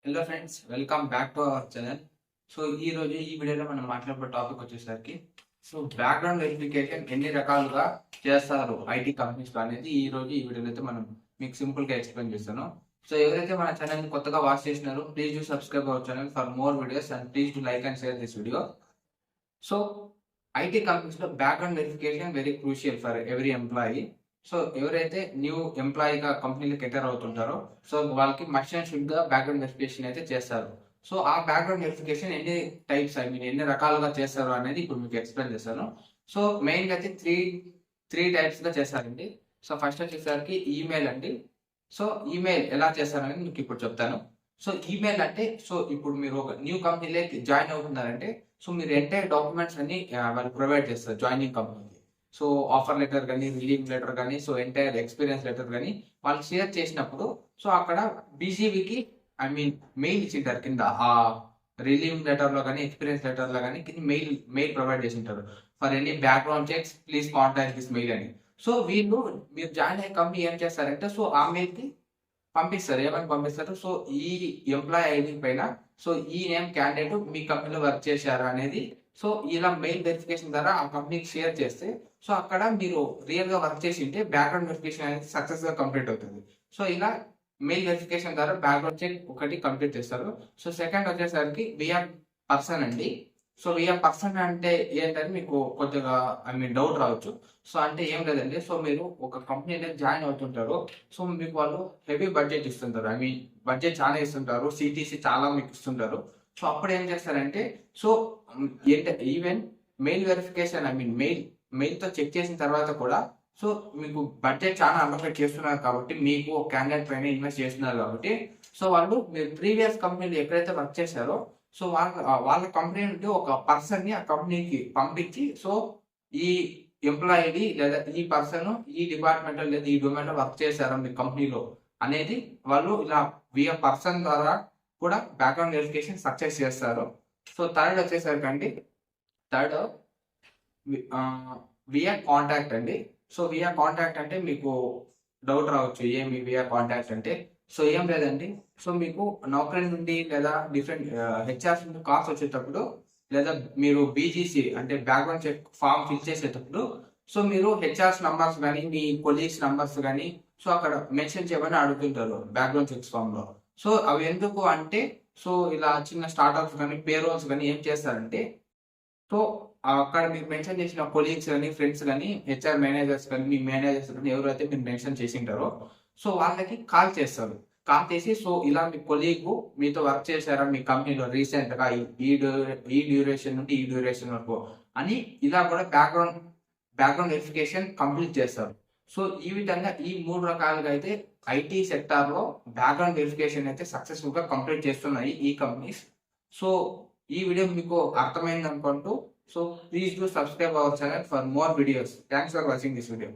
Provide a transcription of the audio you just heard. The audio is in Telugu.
Hello friends, welcome back to our channel. So ఈ రోజు ఈ వీడియోలో మనం మాట్లాడే టాపిక్ వచ్చేసరికి బ్యాక్గ్రౌండ్ వెరిఫికేషన్ ఎన్ని రకాలుగా చేస్తారు ఐటీ కంపెనీస్ అనేది ఈ రోజు ఈ వీడియోలో అయితే మనం మీకు సింపుల్ గా ఎక్స్ప్లెయిన్ చేస్తాను. సో ఎవరైతే మన ఛానల్ ని కొత్తగా వాచ్ చేసినారో please do subscribe our channel for more videos and please do like and share this video. So IT companies లో background verification very crucial for every employee. So ఎవరైతే న్యూ ఎంప్లాయీగా కంపెనీలకు ఎంటర్ అవుతుంటారో సో వాళ్ళకి మస్ట్ అండ్ షుడ్ గా బ్యాక్గ్రౌండ్ వెరిఫికేషన్ అయితే చేస్తారు. సో ఆ బ్యాక్గ్రౌండ్ వెరిఫికేషన్ ఎన్ని టైప్స్ ఎన్ని రకాలుగా చేస్తారు అనేది ఇప్పుడు మీకు ఎక్స్ప్లెయిన్ చేస్తాను. సో మెయిన్ గా అయితే త్రీ టైప్స్ గా చేస్తారండి. సో ఫస్ట్ వచ్చేసరికి ఈమెయిల్ అండి. సో ఈమెయిల్ ఎలా చేస్తారనేది మీకు ఇప్పుడు చెప్తాను. సో ఈమెయిల్ అంటే సో ఇప్పుడు మీరు ఒక న్యూ కంపెనీలోకి జాయిన్ అవుతున్నారంటే సో మీరు ఎంటైర్ డాక్యుమెంట్స్ అన్ని వాళ్ళు ప్రొవైడ్ చేస్తారు జాయినింగ్ కంపెనీకి. సో ఆఫర్ లెటర్ కానీ రిలీవ్ లెటర్ కానీ సో ఎంటైర్ ఎక్స్పీరియన్స్ లెటర్ కానీ వాళ్ళు షేర్ చేసినప్పుడు సో అక్కడ బీసీబీకి మెయిల్ ఇచ్చింటారు కింద ఆ రిలీవ్ లెటర్ లో కానీ ఎక్స్పీరియన్స్ లెటర్ లో కానీ కింద మెయిల్ ప్రొవైడ్ చేసి ఉంటారు. For any background checks please contact this mail అని. సో వీళ్ళు మీరు జాయిన్ అయ్యే కంపెనీ ఏం చేస్తారంటే సో ఆ మెయిల్ కి పంపిస్తారు. ఏమని పంపిస్తారు? సో ఈ ఎంప్లాయ్ ఐడి పైన సో ఈ నేమ్ క్యాండిడేట్ మీ కంపెనీలో వర్క్ చేశారు అనేది సో ఇలా మెయిల్ వెరిఫికేషన్ ద్వారా ఆ కంపెనీకి షేర్ చేస్తే సో అక్కడ మీరు రియల్ గా వర్క్ చేసి ఉంటే బ్యాక్గ్రౌండ్ వెరిఫికేషన్ అనేది సక్సెస్ గా కంప్లీట్ అవుతుంది. సో ఇలా మెయిల్ వెరిఫికేషన్ ద్వారా బ్యాక్గ్రౌండ్ చెక్ ఒకటి కంప్లీట్ చేస్తారు. సో సెకండ్ వచ్చేసరికి విఆర్ పర్సన్ అండి. సో విఆర్ పర్సన్ అంటే ఏంటంటే మీకు కొద్దిగా డౌట్ రావచ్చు. సో అంటే ఏం లేదండి, సో మీరు ఒక కంపెనీలో జాయిన్ అవుతుంటారు. సో మీకు వాళ్ళు హెవీ బడ్జెట్ ఇస్తుంటారు. బడ్జెట్ చాలా ఇస్తుంటారు, సిటీసీ చాలా మీకు ఇస్తుంటారు. సో అప్పుడు ఏం చేస్తారంటే so even mail verification mail తో చెక్ చేసిన తర్వాత కూడా సో మీకు బడ్జెట్ చాలా అలొకేట్ చేస్తున్నారు కాబట్టి మీకు క్యాండిడేట్ పైన ఇన్వెస్ట్ చేస్తున్నారు కాబట్టి సో వాళ్ళు మీరు ప్రీవియస్ కంపెనీలు ఎక్కడైతే వర్క్ చేశారో సో వాళ్ళ కంపెనీ నుండి ఒక పర్సన్ ని ఆ కంపెనీకి పంపించి సో ఈ ఎంప్లాయీ లేదా ఈ పర్సన్ ఈ డిపార్ట్మెంట్ లేదా ఈ డొమైన్ లో వర్క్ చేశారు మీ కంపెనీలో అనేది వాళ్ళు ఇలా విఆ పర్సన్ ద్వారా కూడా బ్యాక్గ్రౌండ్ వెరిఫికేషన్ సక్సెస్ చేస్తారు. సో థర్డ్ వచ్చేసరికి థర్డ్ విఆ కాంటాక్ట్ అండి. సో విఆ కాంటాక్ట్ అంటే మీకు డౌట్ రావచ్చు, ఏమి విఆ కాంటాక్ట్ అంటే సో ఏం లేదండి. సో మీకు నౌకరీ నుండి లేదా డిఫరెంట్ హెచ్ఆర్స్ నుండి కాల్స్ వచ్చేటప్పుడు లేదా మీరు బీజీసీ అంటే బ్యాక్గ్రౌండ్ చెక్ ఫామ్ ఫిల్ చేసేటప్పుడు సో మీరు హెచ్ఆర్స్ నంబర్స్ కానీ మీ కొలీగ్స్ నంబర్స్ కానీ సో అక్కడ మెన్షన్ చేయమని అడుగుతుంటారు బ్యాక్గ్రౌండ్ చెక్స్ ఫామ్ లో. సో అవి ఎందుకు అంటే సో ఇలా చిన్న స్టార్ట్అప్స్ కానీ పేరోల్స్ కానీ ఏం చేస్తారంటే సో అక్కడ మీరు మెన్షన్ చేసిన కొలీగ్స్ కానీ ఫ్రెండ్స్ కానీ హెచ్ఆర్ మేనేజర్స్ కానీ మీ మేనేజర్స్ కానీ ఎవరైతే మీరు మెన్షన్ చేసి ఉంటారో సో వాళ్ళకి కాల్ చేస్తారు. కాల్ చేసి సో ఇలా మీ కొలీగ్ మీతో వర్క్ చేశారా మీ కంపెనీలో రీసెంట్ గా ఈ డ్యూరేషన్ నుండి ఈ డ్యూరేషన్ వరకు అని ఇలా కూడా బ్యాక్గ్రౌండ్ వెరిఫికేషన్ కంప్లీట్ చేస్తారు. సో ఈ విధంగా ఈ మూడు రకాలుగా అయితే ఐటీ సెక్టార్ లో బ్యాక్గ్రౌండ్ వెరిఫికేషన్ అయితే సక్సెస్ఫుల్ గా కంప్లీట్ చేస్తున్నాయి ఈ కంపెనీస్. సో ఈ వీడియో మీకు అర్థమైంది అనుకుంటూ so please do subscribe our channel for more videos. Thanks for watching this video.